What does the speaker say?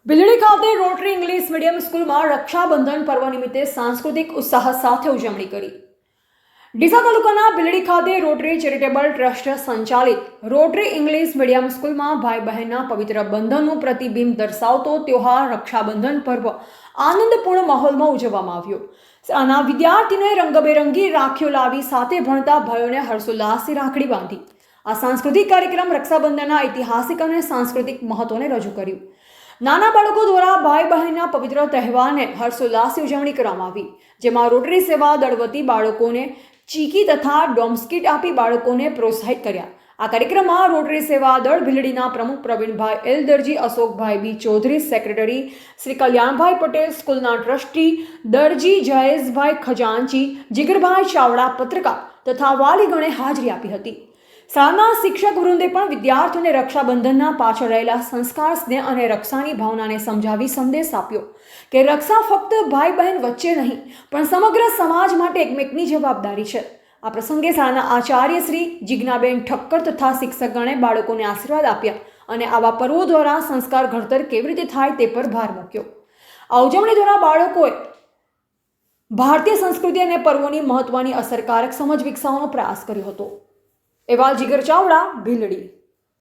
ભીલડી ખાતે rotary English medium સ્કૂલમાં રક્ષાબંધન પર્વ નિમિત્તે સાંસ્કૃતિક ઉત્સાહ સાથે ઉજવણી કરી। ડીસા તાલુકાના ભીલડી ખાતે રોટરી ચેરિટેબલ ટ્રસ્ટ સંચાલિત રોટરી ઇંગ્લિશ મીડિયમ સ્કૂલમાં ભાઈ બહેનના પવિત્ર બંધનનું પ્રતિબિંબ દર્શાવતો તહેવાર રક્ષાબંધન પર્વ આનંદપૂર્ણ માહોલમાં ઉજવવામાં આવ્યો। શાળાના વિદ્યાર્થીઓએ રંગબેરંગી રાખીઓ લાવી સાથે ભણતા ભાઈઓને હર્ષોલ્લાસથી રાખડી બાંધી। આ સાંસ્કૃતિક કાર્યક્રમ રક્ષાબંધનના ઐતિહાસિક અને સાંસ્કૃતિક મહત્વને રજૂ કર્યું। નાના બાળકો દ્વારા ભાઈ બહેનના પવિત્ર તહેવારને હર્ષોલ્લાસથી ઉજવણી કરવામાં આવી, જેમાં રોટરી સેવા દળ વતી બાળકોને ચીકી તથા ડોમ્સ્કીટ આપી બાળકોને પ્રોત્સાહિત કર્યા। આ કાર્યક્રમમાં રોટરી સેવા દળ ભીલડીના પ્રમુખ પ્રવીણભાઈ એલ દરજી, અશોકભાઈ બી ચૌધરી, સેક્રેટરી શ્રી કલ્યાણભાઈ પટેલ, સ્કૂલના ટ્રસ્ટી દરજી જયેશભાઈ ખજાનચી, જીગરભાઈ ચાવડા પત્રકાર તથા વાલીગણે હાજરી આપી હતી। શાળાના શિક્ષક વૃંદે પણ વિદ્યાર્થીઓને રક્ષાબંધનના પાછળ રહેલા સંસ્કાર, સ્નેહ અને રક્ષાની ભાવનાને સમજાવી સંદેશ આપ્યો કે રક્ષા ફક્ત ભાઈ બહેન વચ્ચે નહીં પણ સમગ્ર સમાજ માટે એકમેકની જવાબદારી છે। આ પ્રસંગે શાળાના આચાર્ય શ્રી જિજ્ઞાબેન ઠક્કર તથા શિક્ષકગણે બાળકોને આશીર્વાદ આપ્યા અને આવા પર્વો દ્વારા સંસ્કાર ઘડતર કેવી રીતે થાય તે પર ભાર મૂક્યો। આ ઉજવણી દ્વારા બાળકોએ ભારતીય સંસ્કૃતિ અને પર્વોની મહત્વની અસરકારક સમજ વિકસાવવાનો પ્રયાસ કર્યો હતો। એવા જીગર ચાવડા, ભીલડી।